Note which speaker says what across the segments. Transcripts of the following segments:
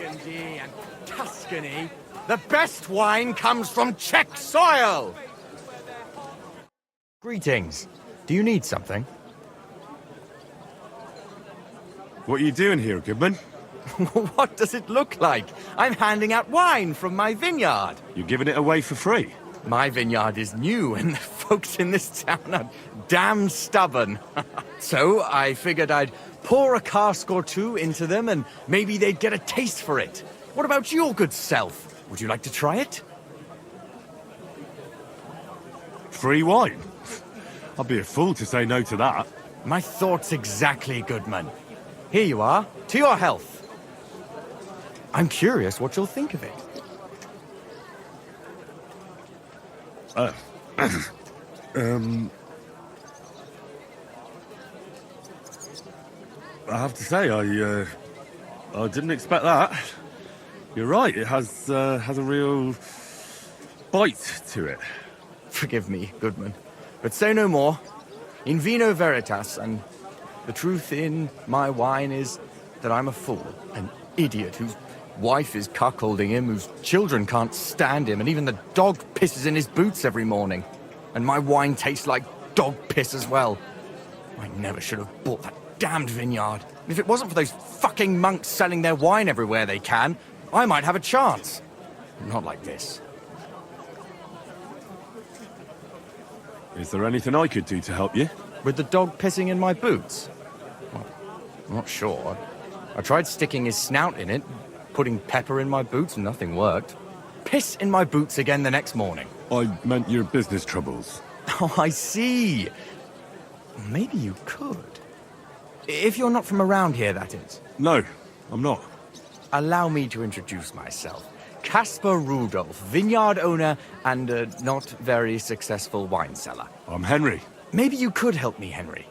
Speaker 1: Burgundy and Tuscany. The best wine comes from Czech soil! Greetings. Do you need something?
Speaker 2: What are you doing here, Goodman?
Speaker 1: What does it look like? I'm handing out wine from my vineyard.
Speaker 2: You're giving it away for free?
Speaker 1: My vineyard is new, and the folks in this town are damn stubborn. So I figured I'd pour a cask or two into them, and maybe they'd get a taste for it. What about your good self? Would you like to try it?
Speaker 2: Free wine? I'd be a fool to say no to that.
Speaker 1: My thoughts exactly, Goodman. Here you are. To your health. I'm curious what you'll think of it.
Speaker 2: I have to say, I didn't expect that. You're right, it has a real bite to it.
Speaker 1: Forgive me, Goodman, but say no more. In Vino Veritas, and the truth in my wine is that I'm a fool, an idiot whose wife is cuckolding him, whose children can't stand him, and even the dog pisses in his boots every morning. And my wine tastes like dog piss as well. I never should have bought that damned vineyard. If it wasn't for those fucking monks selling their wine everywhere they can, I might have a chance. Not like this.
Speaker 2: Is there anything I could do to help you?
Speaker 1: With the dog pissing in my boots? Well, I'm not sure. I tried sticking his snout in it, putting pepper in my boots, and nothing worked. Piss in my boots again the next morning.
Speaker 2: I meant your business troubles.
Speaker 1: Oh, I see. Maybe you could. If you're not from around here, that is.
Speaker 2: No, I'm not.
Speaker 1: Allow me to introduce myself. Casper Rudolf, vineyard owner and a not very successful wine seller.
Speaker 2: I'm Henry.
Speaker 1: Maybe you could help me, Henry.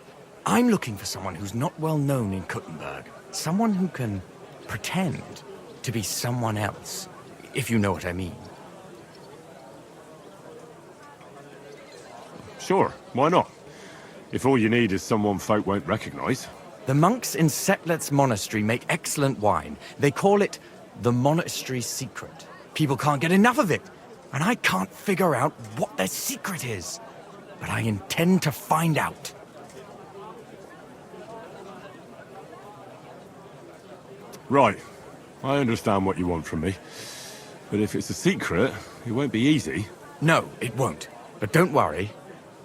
Speaker 1: I'm looking for someone who's not well known in Kuttenberg. Someone who can pretend to be someone else, if you know what I mean.
Speaker 2: Sure, why not? If all you need is someone folk won't recognize.
Speaker 1: The monks in Setlet's monastery make excellent wine. They call it the monastery secret. People can't get enough of it, and I can't figure out what their secret is. But I intend to find out.
Speaker 2: Right. I understand what you want from me. But if it's a secret, it won't be easy.
Speaker 1: No, it won't. But don't worry.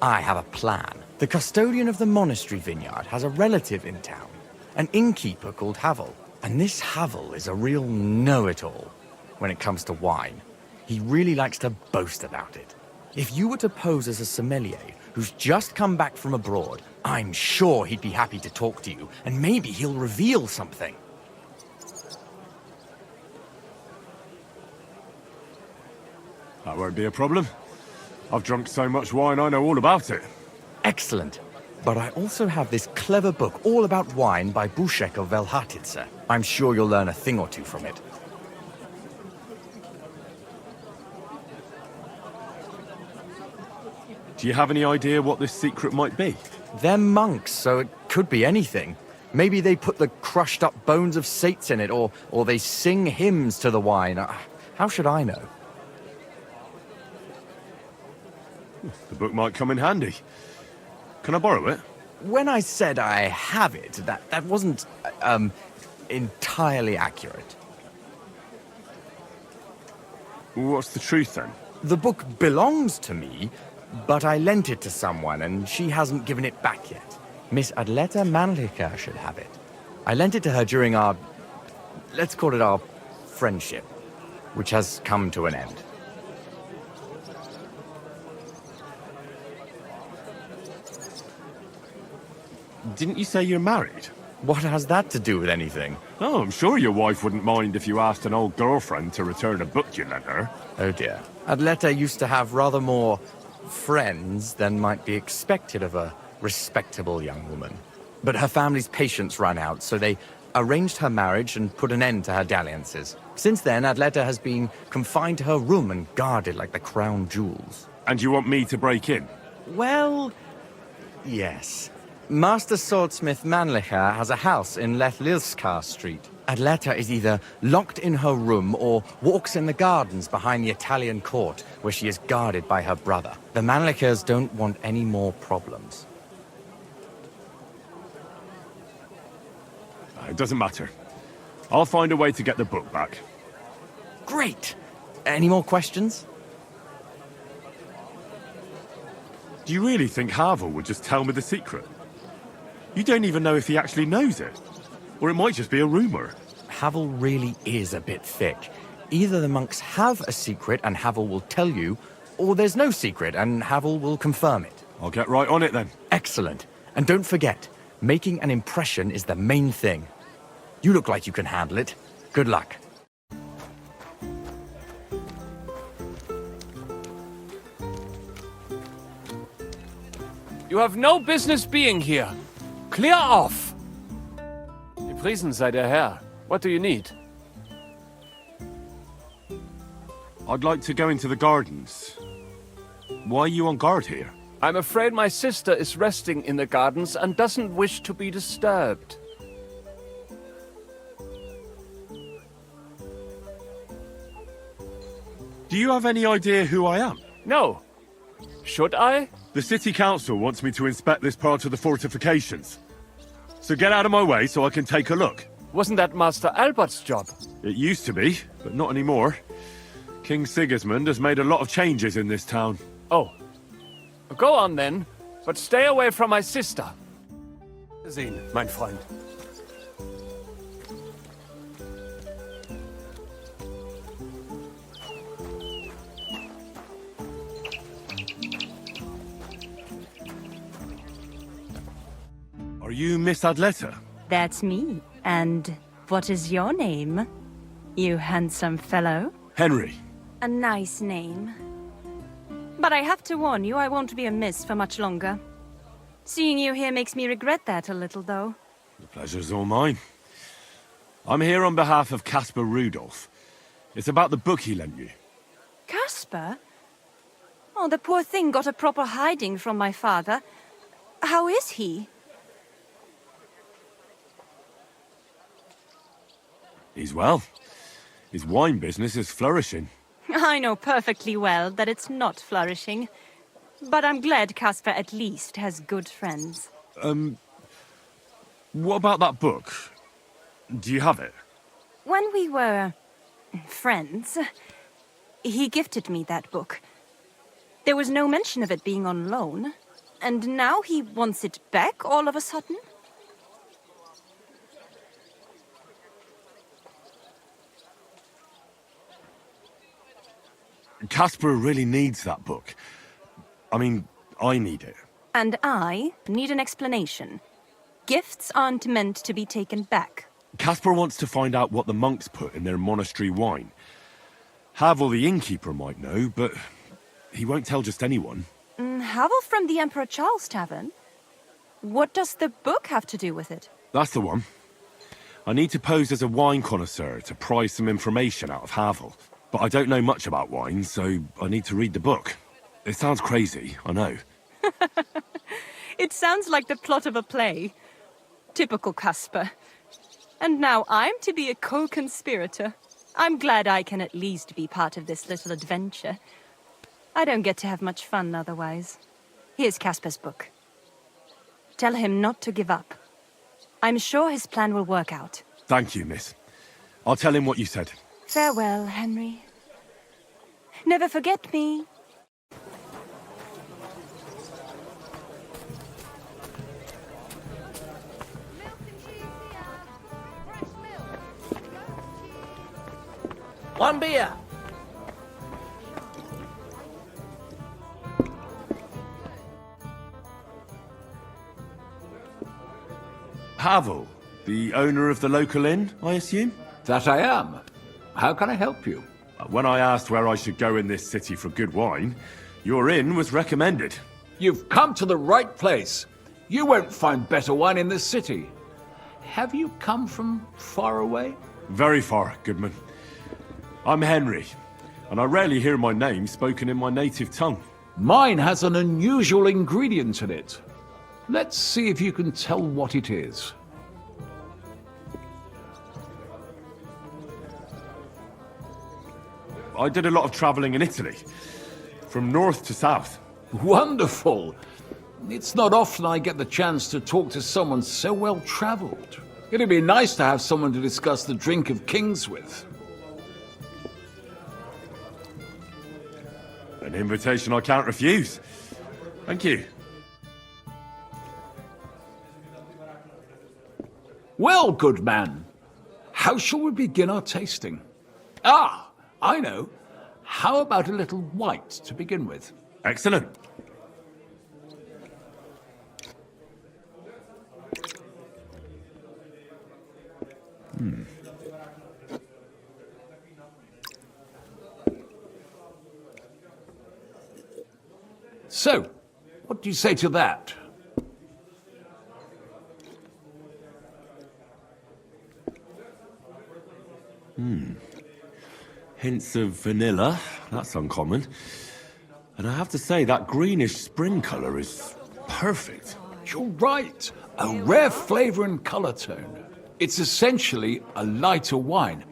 Speaker 1: I have a plan. The custodian of the monastery vineyard has a relative in town, an innkeeper called Havel. And this Havel is a real know-it-all when it comes to wine. He really likes to boast about it. If you were to pose as a sommelier who's just come back from abroad, I'm sure he'd be happy to talk to you, and maybe he'll reveal something.
Speaker 2: That won't be a problem. I've drunk so much wine, I know all about it.
Speaker 1: Excellent. But I also have this clever book all about wine by Bushek of Velhatitze. I'm sure you'll learn a thing or two from it.
Speaker 2: Do you have any idea what this secret might be?
Speaker 1: They're monks, so it could be anything. Maybe they put the crushed up bones of saints in it, or they sing hymns to the wine. How should I know?
Speaker 2: The book might come in handy. Can I borrow it?
Speaker 1: When I said I have it, that wasn't, entirely accurate.
Speaker 2: What's the truth, then?
Speaker 1: The book belongs to me, but I lent it to someone, and she hasn't given it back yet. Miss Adleta Mannlicher should have it. I lent it to her during our, let's call it our friendship, which has come to an end.
Speaker 2: Didn't you say you're married?
Speaker 1: What has that to do with anything?
Speaker 2: Oh, I'm sure your wife wouldn't mind if you asked an old girlfriend to return a book you lent her.
Speaker 1: Oh dear. Adleta used to have rather more friends than might be expected of a respectable young woman. But her family's patience ran out, so they arranged her marriage and put an end to her dalliances. Since then, Adleta has been confined to her room and guarded like the crown jewels.
Speaker 2: And you want me to break in?
Speaker 1: Well, yes. Master Swordsmith Mannlicher has a house in Lethlilskar Street. Adleta is either locked in her room or walks in the gardens behind the Italian court, where she is guarded by her brother. The Mannlichers don't want any more problems.
Speaker 2: It doesn't matter. I'll find a way to get the book back.
Speaker 1: Great! Any more questions?
Speaker 2: Do you really think Havel would just tell me the secret? You don't even know if he actually knows it. Or it might just be a rumor.
Speaker 1: Havel really is a bit thick. Either the monks have a secret and Havel will tell you, or there's no secret and Havel will confirm it.
Speaker 2: I'll get right on it then.
Speaker 1: Excellent. And don't forget, making an impression is the main thing. You look like you can handle it. Good luck.
Speaker 3: You have no business being here. Clear off! Gepriesen sei der Herr. What do you need?
Speaker 2: I'd like to go into the gardens. Why are you on guard here?
Speaker 3: I'm afraid my sister is resting in the gardens and doesn't wish to be disturbed.
Speaker 2: Do you have any idea who I am?
Speaker 3: No. Should I?
Speaker 2: The city council wants me to inspect this part of the fortifications. So get out of my way so I can take a look.
Speaker 3: Wasn't that Master Albert's job?
Speaker 2: It used to be, but not anymore. King Sigismund has made a lot of changes in this town.
Speaker 3: Oh. Go on then, but stay away from my sister. Sehen, mein Freund.
Speaker 2: Are you Miss Adleta?
Speaker 4: That's me. And what is your name, you handsome fellow?
Speaker 2: Henry.
Speaker 4: A nice name. But I have to warn you, I won't be amiss for much longer. Seeing you here makes me regret that a little, though.
Speaker 2: The pleasure's all mine. I'm here on behalf of Casper Rudolf. It's about the book he lent you.
Speaker 4: Casper? Oh, the poor thing got a proper hiding from my father. How is he?
Speaker 2: He's well. His wine business is flourishing.
Speaker 4: I know perfectly well that it's not flourishing. But I'm glad Casper at least has good friends.
Speaker 2: What about that book? Do you have it?
Speaker 4: When we were friends, he gifted me that book. There was no mention of it being on loan. And now he wants it back all of a sudden?
Speaker 2: Casper really needs that book. I mean, I need it.
Speaker 4: And I need an explanation. Gifts aren't meant to be taken back.
Speaker 2: Casper wants to find out what the monks put in their monastery wine. Havel the innkeeper might know, but he won't tell just anyone.
Speaker 4: Havel from the Emperor Charles Tavern? What does the book have to do with it?
Speaker 2: That's the one. I need to pose as a wine connoisseur to pry some information out of Havel. But I don't know much about wine, so I need to read the book. It sounds crazy, I know.
Speaker 4: It sounds like the plot of a play. Typical Casper. And now I'm to be a co-conspirator. I'm glad I can at least be part of this little adventure. I don't get to have much fun otherwise. Here's Casper's book. Tell him not to give up. I'm sure his plan will work out.
Speaker 2: Thank you, miss. I'll tell him what you said.
Speaker 4: Farewell, Henry. Never forget me.
Speaker 5: One beer.
Speaker 2: Havel, the owner of the local inn, I assume?
Speaker 6: That I am. How can I help you?
Speaker 2: When I asked where I should go in this city for good wine, your inn was recommended.
Speaker 6: You've come to the right place. You won't find better wine in this city. Have you come from far away?
Speaker 2: Very far, Goodman. I'm Henry, and I rarely hear my name spoken in my native tongue.
Speaker 6: Mine has an unusual ingredient in it. Let's see if you can tell what it is.
Speaker 2: I did a lot of traveling in Italy. From north to south.
Speaker 6: Wonderful. It's not often I get the chance to talk to someone so well-traveled. It'd be nice to have someone to discuss the drink of kings with.
Speaker 2: An invitation I can't refuse. Thank you.
Speaker 6: Well, good man, how shall we begin our tasting? Ah, I know. How about a little white to begin with?
Speaker 2: Excellent.
Speaker 6: So, what do you say to that?
Speaker 2: Hints of vanilla. That's uncommon. And I have to say, that greenish spring colour is perfect.
Speaker 6: You're right. A rare flavor and color tone. It's essentially a lighter wine.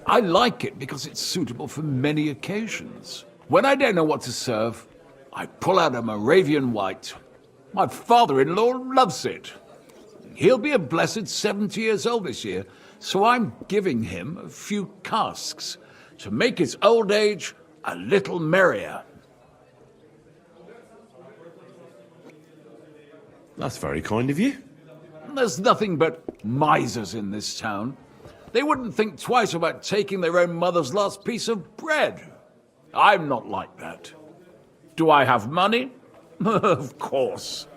Speaker 6: I like it because it's suitable for many occasions. When I don't know what to serve, I pull out a Moravian white. My father-in-law loves it. He'll be a blessed 70 years old this year, so I'm giving him a few casks to make his old age a little merrier.
Speaker 2: That's very kind of you.
Speaker 6: There's nothing but misers in this town. They wouldn't think twice about taking their own mother's last piece of bread. I'm not like that. Do I have money? Of course.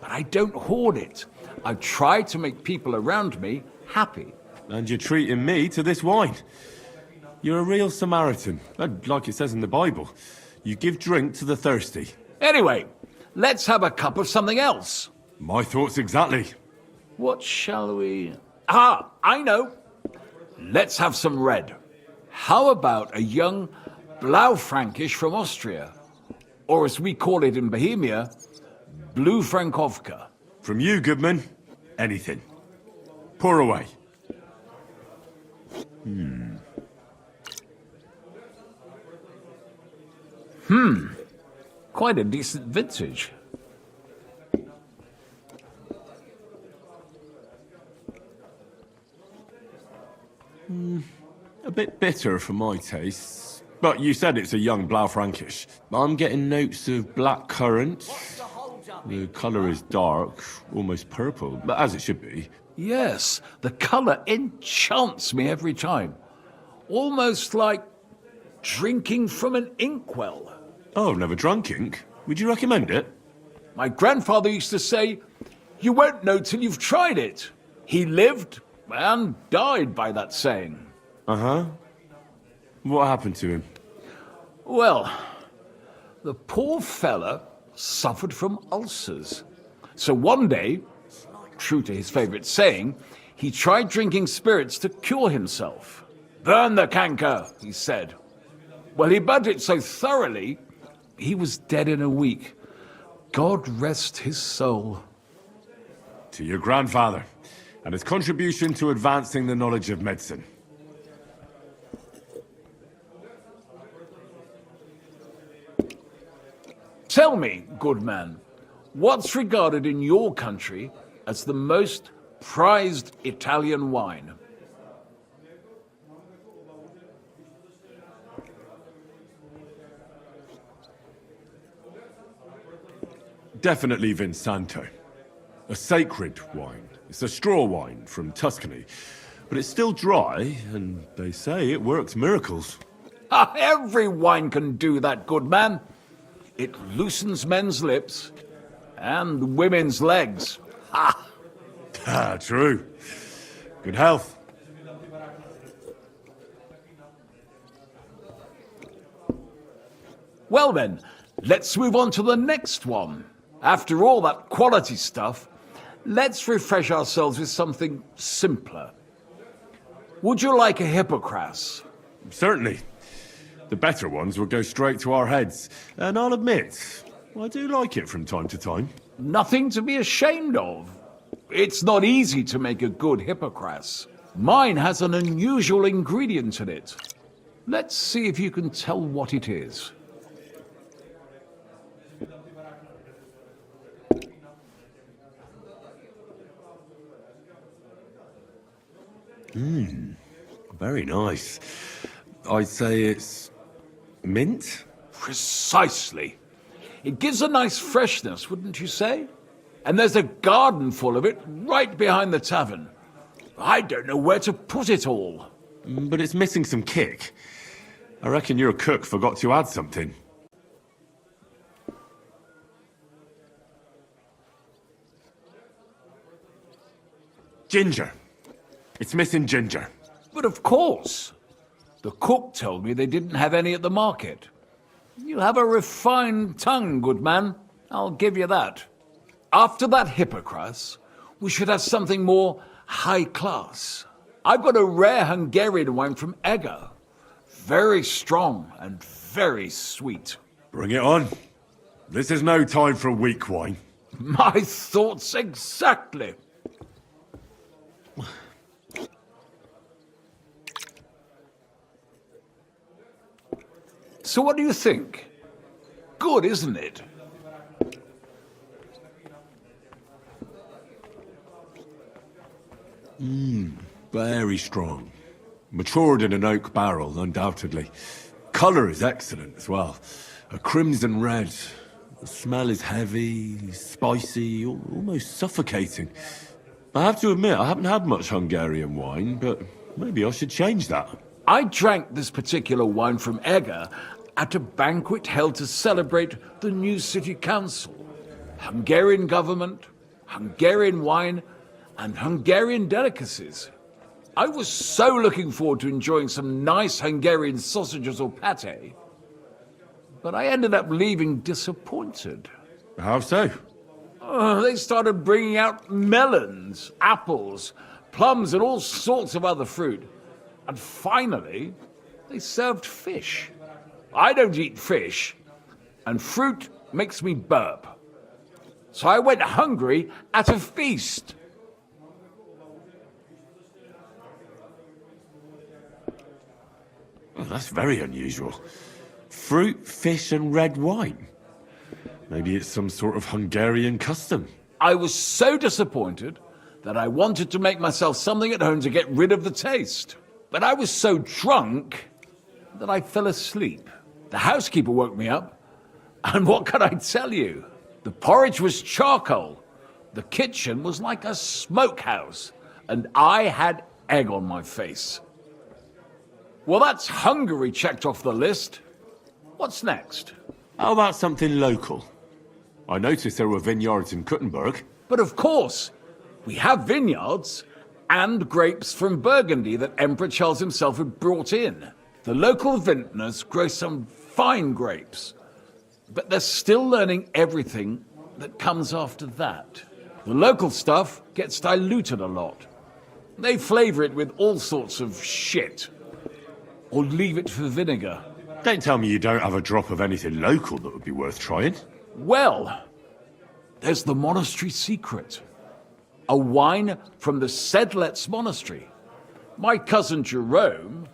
Speaker 6: But I don't hoard it. I try to make people around me happy.
Speaker 2: And you're treating me to this wine. You're a real Samaritan. And like it says in the Bible, you give drink to the thirsty.
Speaker 6: Anyway, let's have a cup of something else.
Speaker 2: My thoughts exactly.
Speaker 6: What shall we... Ah, I know. Let's have some red. How about a young Blaufränkisch from Austria? Or as we call it in Bohemia, Blue Frankovka.
Speaker 2: From you, Goodman, anything. Pour away.
Speaker 6: Quite a decent vintage.
Speaker 2: A bit bitter for my tastes. But you said it's a young Blaufränkisch. I'm getting notes of black currant. The colour is dark, almost purple, but as it should be.
Speaker 6: Yes, the color enchants me every time. Almost like drinking from an inkwell.
Speaker 2: Oh, I've never drunk ink. Would you recommend it?
Speaker 6: My grandfather used to say, "You won't know till you've tried it." He lived and died by that saying.
Speaker 2: Uh-huh. What happened to him?
Speaker 6: Well, the poor fella suffered from ulcers. So one day, true to his favorite saying, he tried drinking spirits to cure himself. "Burn the canker," he said. Well, he burnt it so thoroughly, he was dead in a week. God rest his soul.
Speaker 2: To your grandfather, and his contribution to advancing the knowledge of medicine.
Speaker 6: Tell me, good man, what's regarded in your country as the most prized Italian wine?
Speaker 2: Definitely Vinsanto. A sacred wine. It's a straw wine from Tuscany. But it's still dry, and they say it works miracles.
Speaker 6: Every wine can do that, good man. It loosens men's lips and women's legs. Ha!
Speaker 2: Ah, true. Good health.
Speaker 6: Well then, let's move on to the next one. After all that quality stuff, let's refresh ourselves with something simpler. Would you like a Hippocras?
Speaker 2: Certainly. The better ones will go straight to our heads. And I'll admit, I do like it from time to time.
Speaker 6: Nothing to be ashamed of. It's not easy to make a good Hippocras. Mine has an unusual ingredient in it. Let's see if you can tell what it is.
Speaker 2: Very nice. I'd say it's mint?
Speaker 6: Precisely. It gives a nice freshness, wouldn't you say? And there's a garden full of it right behind the tavern. I don't know where to put it all.
Speaker 2: But it's missing some kick. I reckon your cook forgot to add something. Ginger. It's missing ginger.
Speaker 6: But of course. The cook told me they didn't have any at the market. You have a refined tongue, good man. I'll give you that. After that Hippocras, we should have something more high class. I've got a rare Hungarian wine from Eger. Very strong and very sweet.
Speaker 2: Bring it on. This is no time for weak wine.
Speaker 6: My thoughts exactly. So what do you think? Good, isn't it?
Speaker 2: Very strong. Matured in an oak barrel, undoubtedly. Colour is excellent as well. A crimson red. The smell is heavy, spicy, almost suffocating. I have to admit, I haven't had much Hungarian wine, but maybe I should change that.
Speaker 6: I drank this particular wine from Eger at a banquet held to celebrate the new city council. Hungarian government, Hungarian wine, and Hungarian delicacies. I was so looking forward to enjoying some nice Hungarian sausages or pate, but I ended up leaving disappointed.
Speaker 2: How so?
Speaker 6: They started bringing out melons, apples, plums, and all sorts of other fruit. And finally, they served fish. I don't eat fish, and fruit makes me burp. So I went hungry at a feast.
Speaker 2: Oh, that's very unusual. Fruit, fish, and red wine. Maybe it's some sort of Hungarian custom.
Speaker 6: I was so disappointed that I wanted to make myself something at home to get rid of the taste. But I was so drunk that I fell asleep. The housekeeper woke me up, and what can I tell you? The porridge was charcoal. The kitchen was like a smokehouse, and I had egg on my face. Well, that's Hungary checked off the list. What's next?
Speaker 2: How about something local? I noticed there were vineyards in Kuttenberg.
Speaker 6: But of course, we have vineyards and grapes from Burgundy that Emperor Charles himself had brought in. The local vintners grow some fine grapes, but they're still learning everything that comes after that. The local stuff gets diluted a lot. They flavor it with all sorts of shit, or leave it for vinegar.
Speaker 2: Don't tell me you don't have a drop of anything local that would be worth trying.
Speaker 6: Well, there's the monastery secret. A wine from the Sedlets monastery. My cousin Jerome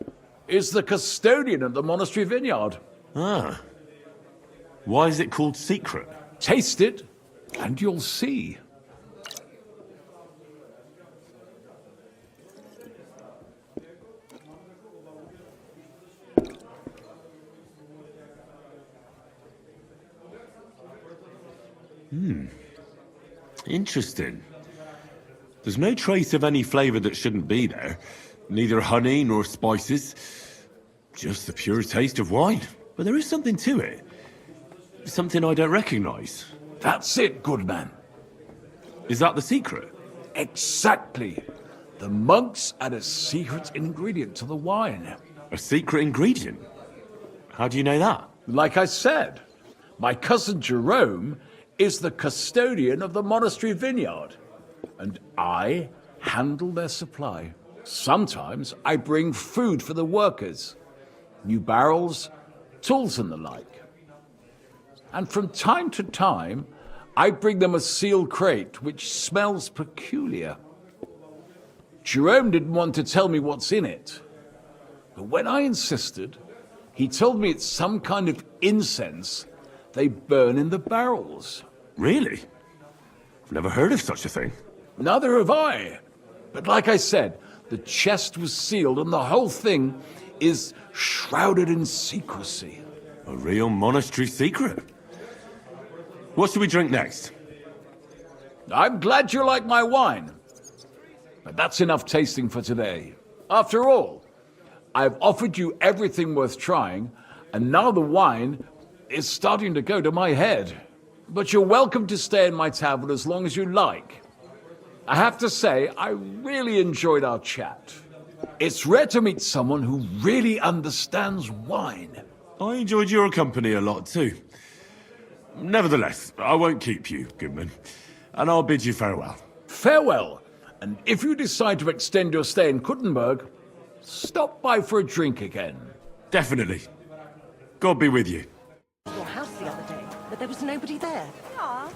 Speaker 6: is the custodian of the monastery vineyard.
Speaker 2: Ah. Why is it called secret?
Speaker 6: Taste it, and you'll see.
Speaker 2: Interesting. There's no trace of any flavour that shouldn't be there. Neither honey nor spices. Just the pure taste of wine. But there is something to it. Something I don't recognise.
Speaker 6: That's it, good man.
Speaker 2: Is that the secret?
Speaker 6: Exactly. The monks add a secret ingredient to the wine.
Speaker 2: A secret ingredient? How do you know that?
Speaker 6: Like I said, my cousin Jerome is the custodian of the monastery vineyard, and I handle their supply. Sometimes I bring food for the workers, new barrels, tools and the like. And from time to time, I bring them a sealed crate which smells peculiar. Jerome didn't want to tell me what's in it, But when I insisted, he told me it's some kind of incense they burn in the barrels.
Speaker 2: Really? I've never heard of such a thing.
Speaker 6: Neither have I. But like I said, the chest was sealed and the whole thing is shrouded in secrecy.
Speaker 2: A real monastery secret. What should we drink next?
Speaker 6: I'm glad you like my wine. But that's enough tasting for today. After all, I've offered you everything worth trying, and now the wine is starting to go to my head. But you're welcome to stay in my tavern as long as you like. I have to say, I really enjoyed our chat. It's rare to meet someone who really understands wine.
Speaker 2: I enjoyed your company a lot too. Nevertheless, I won't keep you, Goodman, and I'll bid you farewell.
Speaker 6: Farewell, and if you decide to extend your stay in Kuttenberg, stop by for a drink again.
Speaker 2: Definitely. God be with you.
Speaker 5: Your house the other day, but there was nobody there.
Speaker 7: Yeah.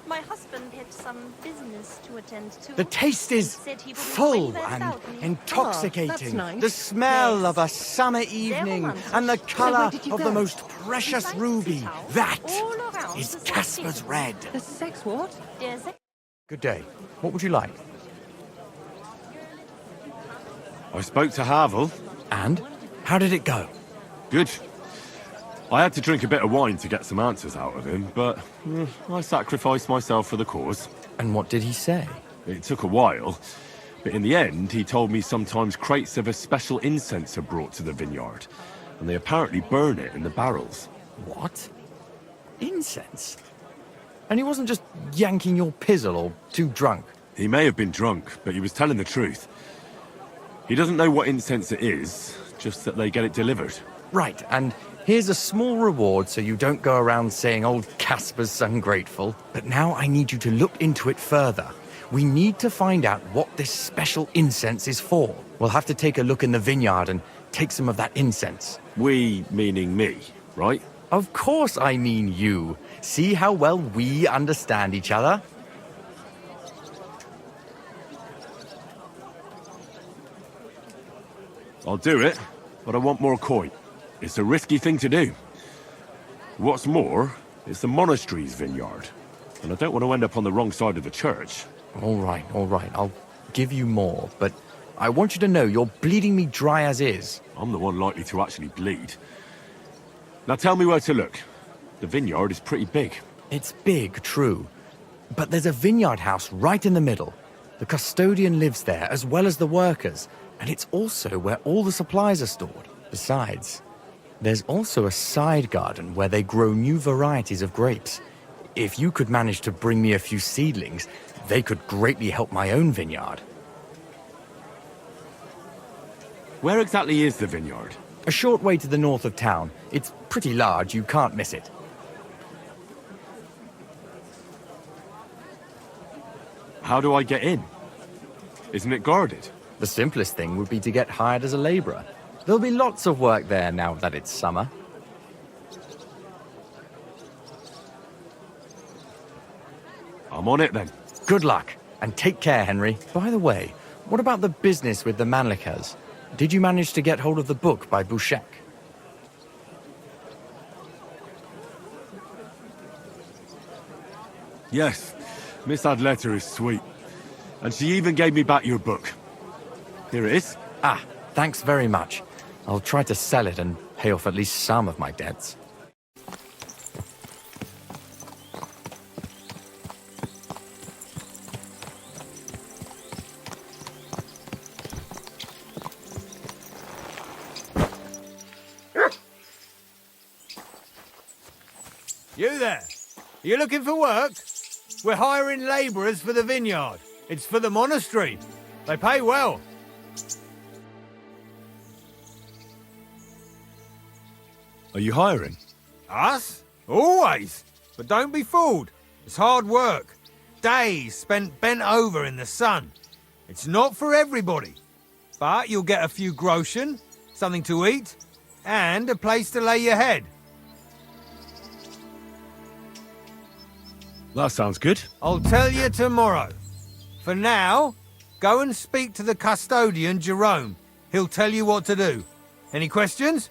Speaker 7: My husband had some business to attend to.
Speaker 1: The taste is
Speaker 7: Said he wouldn't
Speaker 1: full
Speaker 7: wait there
Speaker 1: and
Speaker 7: without me.
Speaker 1: intoxicating.
Speaker 5: that's nice.
Speaker 1: The smell
Speaker 7: Yes.
Speaker 1: of a summer evening
Speaker 7: romantic.
Speaker 1: and the
Speaker 5: So
Speaker 1: colour
Speaker 5: where did you
Speaker 1: of
Speaker 5: go?
Speaker 1: the most precious
Speaker 7: Besides
Speaker 1: ruby.
Speaker 7: this house,
Speaker 1: That
Speaker 7: all around
Speaker 1: is
Speaker 7: the
Speaker 1: Casper's
Speaker 7: city.
Speaker 1: red.
Speaker 5: The sex what?
Speaker 7: There's a
Speaker 1: Good day. What would you like?
Speaker 2: I spoke to Havel.
Speaker 1: And? How did it go?
Speaker 2: Good. I had to drink a bit of wine to get some answers out of him, but I sacrificed myself for the cause.
Speaker 1: And what did he say?
Speaker 2: It took a while, but in the end, he told me sometimes crates of a special incense are brought to the vineyard, and they apparently burn it in the barrels.
Speaker 1: What? Incense? And he wasn't just yanking your pizzle or too drunk?
Speaker 2: He may have been drunk, but he was telling the truth. He doesn't know what incense it is, just that they get it delivered.
Speaker 1: Right, and here's a small reward so you don't go around saying old Casper's ungrateful. But now I need you to look into it further. We need to find out what this special incense is for. We'll have to take a look in the vineyard and take some of that incense.
Speaker 2: We, meaning me, right?
Speaker 1: Of course I mean you. See how well we understand each other?
Speaker 2: I'll do it, but I want more coin. It's a risky thing to do. What's more, it's the monastery's vineyard, and I don't want to end up on the wrong side of the church.
Speaker 1: All right. I'll give you more, but I want you to know you're bleeding me dry as is.
Speaker 2: I'm the one likely to actually bleed. Now tell me where to look. The vineyard is pretty big.
Speaker 1: It's big, true. But there's a vineyard house right in the middle. The custodian lives there, as well as the workers, and it's also where all the supplies are stored. Besides, there's also a side garden where they grow new varieties of grapes. If you could manage to bring me a few seedlings, they could greatly help my own vineyard.
Speaker 2: Where exactly is the vineyard?
Speaker 1: A short way to the north of town. It's pretty large, you can't miss it.
Speaker 2: How do I get in? Isn't it guarded?
Speaker 1: The simplest thing would be to get hired as a laborer. There'll be lots of work there now that it's summer.
Speaker 2: I'm on it then.
Speaker 1: Good luck, and take care, Henry. By the way, what about the business with the Manlicas? Did you manage to get hold of the book by Bouchek?
Speaker 2: Yes, Miss Adleta is sweet. And she even gave me back your book. Here it is.
Speaker 1: Ah, thanks very much. I'll try to sell it and pay off at least some of my debts.
Speaker 8: You there? Are you looking for work? We're hiring labourers for the vineyard. It's for the monastery. They pay well.
Speaker 2: Are you hiring?
Speaker 8: Us? Always. But don't be fooled. It's hard work. Days spent bent over in the sun. It's not for everybody. But you'll get a few groschen, something to eat, and a place to lay your head.
Speaker 2: That sounds good.
Speaker 8: I'll tell you tomorrow. For now, go and speak to the custodian, Jerome. He'll tell you what to do. Any questions?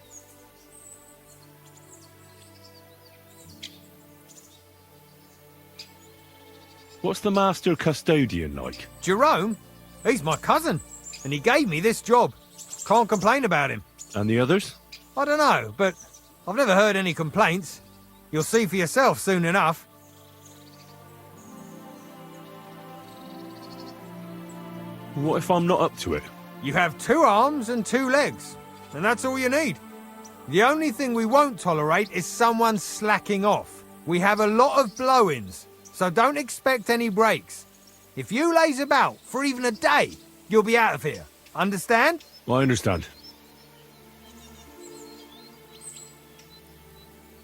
Speaker 2: What's the master custodian like?
Speaker 8: Jerome? He's my cousin, and he gave me this job. Can't complain about him.
Speaker 2: And the others?
Speaker 8: I don't know, but I've never heard any complaints. You'll see for yourself soon enough.
Speaker 2: What if I'm not up to it?
Speaker 8: You have 2 arms and 2 legs, and that's all you need. The only thing we won't tolerate is someone slacking off. We have a lot of blow-ins, so don't expect any breaks. If you laze about for even a day, you'll be out of here. Understand?
Speaker 2: I understand.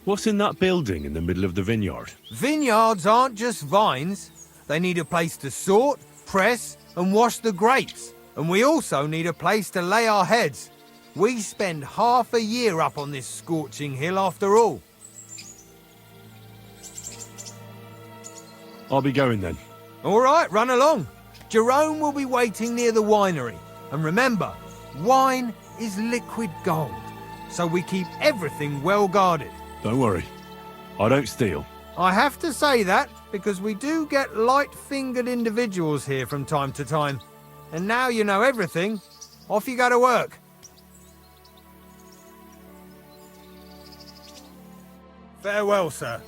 Speaker 2: What's in that building in the middle of the vineyard?
Speaker 8: Vineyards aren't just vines. They need a place to sort, press, and wash the grapes. And we also need a place to lay our heads. We spend half a year up on this scorching hill after all.
Speaker 2: I'll be going then.
Speaker 8: All right, run along. Jerome will be waiting near the winery. And remember, wine is liquid gold, so we keep everything well guarded.
Speaker 2: Don't worry. I don't steal.
Speaker 8: I have to say that because we do get light-fingered individuals here from time to time. And now you know everything, off you go to work. Farewell, sir.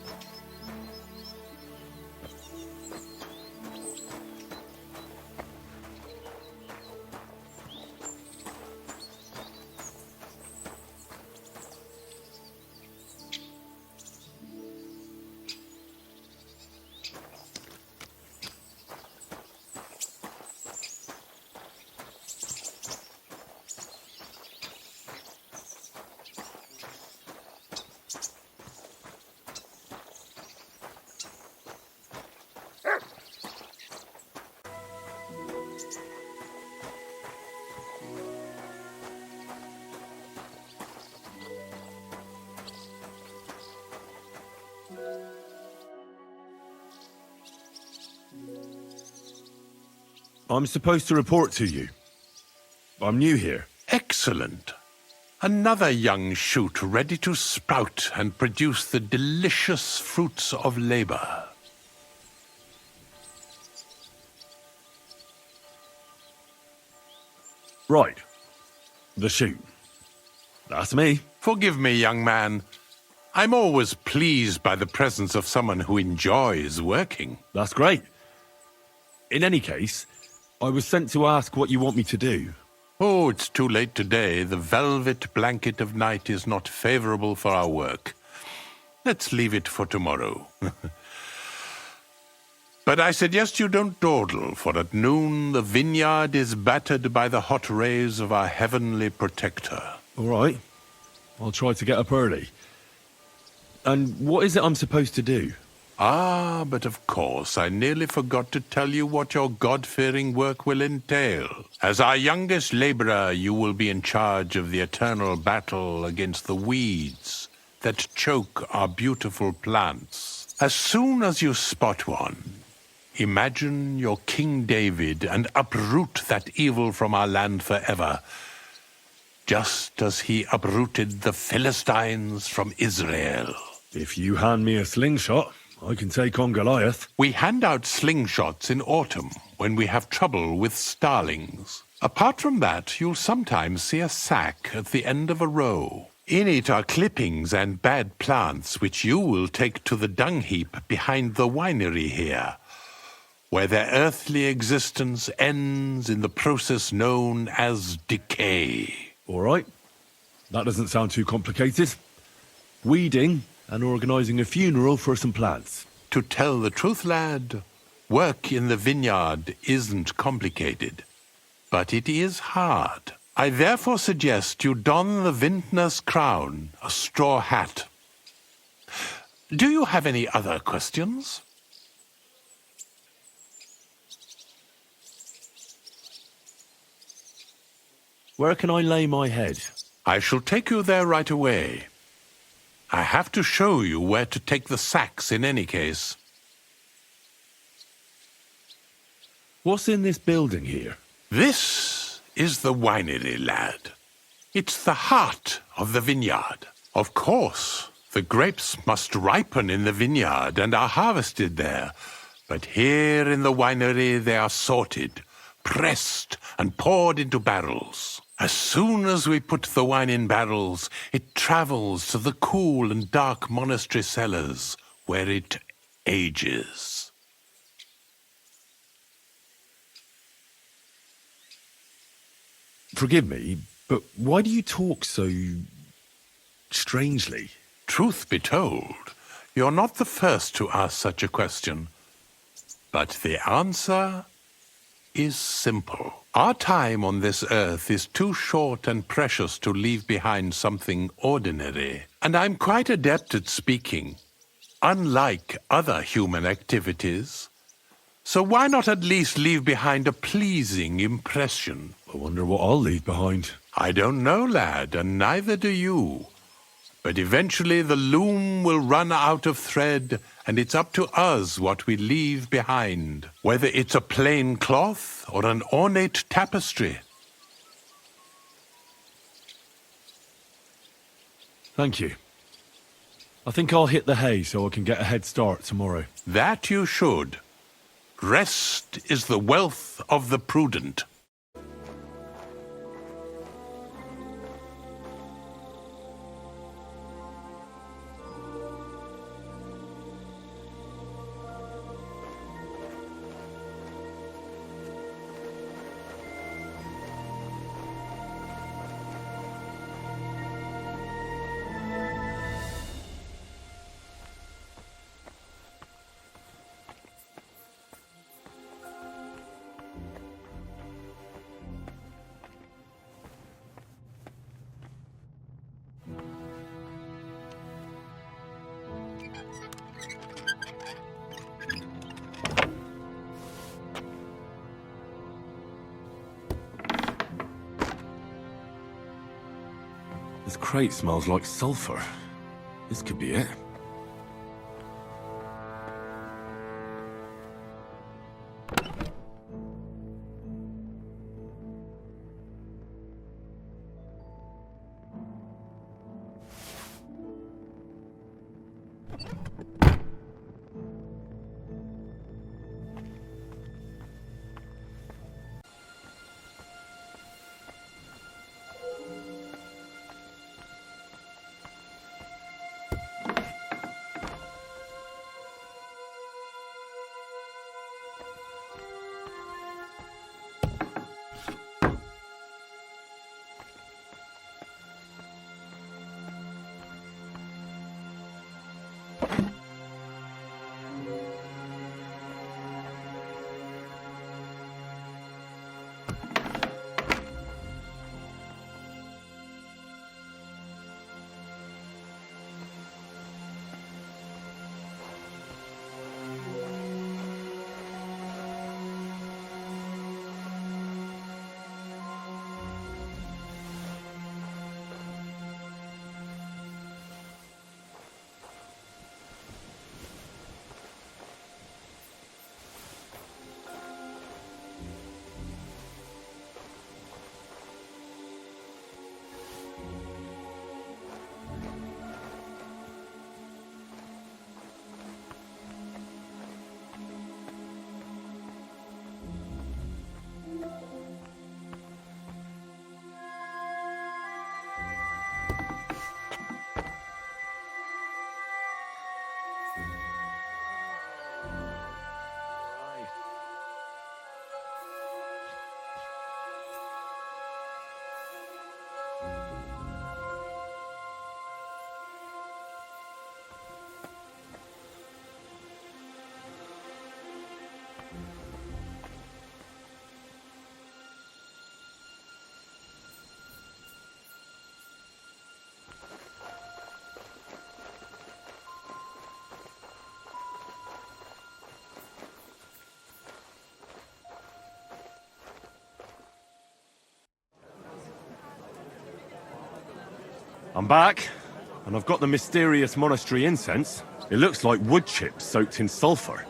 Speaker 2: I'm supposed to report to you. I'm new here.
Speaker 9: Excellent. Another young shoot ready to sprout and produce the delicious fruits of labor.
Speaker 2: Right. The shoot. That's me.
Speaker 9: Forgive me, young man. I'm always pleased by the presence of someone who enjoys working.
Speaker 2: That's great. In any case, I was sent to ask what you want me to do.
Speaker 9: Oh, it's too late today. The velvet blanket of night is not favorable for our work. Let's leave it for tomorrow. But I suggest you don't dawdle, for at noon the vineyard is battered by the hot rays of our heavenly protector.
Speaker 2: All right. I'll try to get up early. And what is it I'm supposed to do?
Speaker 9: Ah, but of course, I nearly forgot to tell you what your God-fearing work will entail. As our youngest laborer, you will be in charge of the eternal battle against the weeds that choke our beautiful plants. As soon as you spot one, imagine you're King David and uproot that evil from our land forever, just as he uprooted the Philistines from Israel.
Speaker 2: If you hand me a slingshot, I can take on Goliath.
Speaker 9: We hand out slingshots in autumn when we have trouble with starlings. Apart from that, you'll sometimes see a sack at the end of a row. In it are clippings and bad plants which you will take to the dung heap behind the winery here, where their earthly existence ends in the process known as decay.
Speaker 2: All right. That doesn't sound too complicated. Weeding and organising a funeral for some plants.
Speaker 9: To tell the truth, lad, work in the vineyard isn't complicated, but it is hard. I therefore suggest you don the Vintner's crown, a straw hat. Do you have any other questions?
Speaker 2: Where can I lay my head?
Speaker 9: I shall take you there right away. I have to show you where to take the sacks in any case.
Speaker 2: What's in this building here?
Speaker 9: This is the winery, lad. It's the heart of the vineyard. Of course, the grapes must ripen in the vineyard and are harvested there. But here in the winery they are sorted, pressed, and poured into barrels. As soon as we put the wine in barrels, it travels to the cool and dark monastery cellars, where it ages.
Speaker 10: Forgive me, but why do you talk so strangely?
Speaker 9: Truth be told, you're not the first to ask such a question. But the answer is simple. Our time on this earth is too short and precious to leave behind something ordinary. And I'm quite adept at speaking, unlike other human activities. So why not at least leave behind a pleasing impression?
Speaker 10: I wonder what I'll leave behind.
Speaker 9: I don't know, lad, and neither do you. But eventually the loom will run out of thread, and it's up to us what we leave behind, whether it's a plain cloth or an ornate tapestry.
Speaker 10: Thank you. I think I'll hit the hay so I can get a head start tomorrow.
Speaker 9: That you should. Rest is the wealth of the prudent.
Speaker 10: This crate smells like sulfur. This could be it. I'm back, and I've got the mysterious monastery incense. It looks like wood chips soaked in sulfur.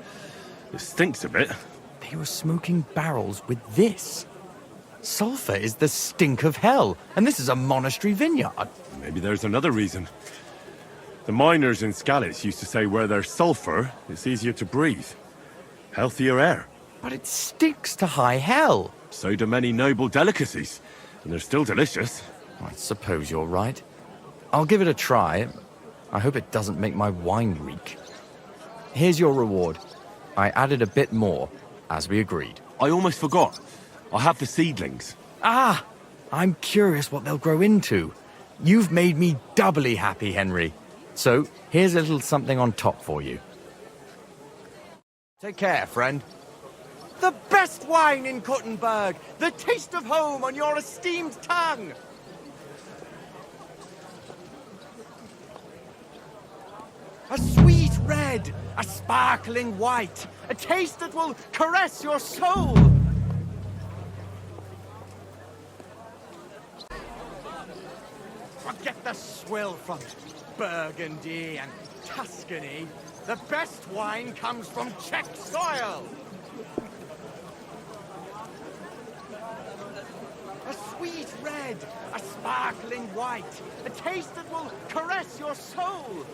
Speaker 10: It stinks a bit.
Speaker 1: They were smoking barrels with this. Sulfur is the stink of hell, and this is a monastery vineyard.
Speaker 10: Maybe there's another reason. The miners in Skalitz used to say where there's sulfur, it's easier to breathe. Healthier air.
Speaker 1: But it stinks to high hell.
Speaker 10: So do many noble delicacies. And they're still delicious.
Speaker 1: I suppose you're right. I'll give it a try. I hope it doesn't make my wine reek. Here's your reward. I added a bit more, as we agreed.
Speaker 10: I almost forgot. I have the seedlings.
Speaker 1: Ah! I'm curious what they'll grow into. You've made me doubly happy, Henry. So, here's a little something on top for you. Take care, friend. The best wine in Kuttenberg! The taste of home on your esteemed tongue! A sweet red, a sparkling white, a taste that will caress your soul! Forget the swill from Burgundy and Tuscany. The best wine comes from Czech soil! A sweet red, a sparkling white, a taste that will caress your soul!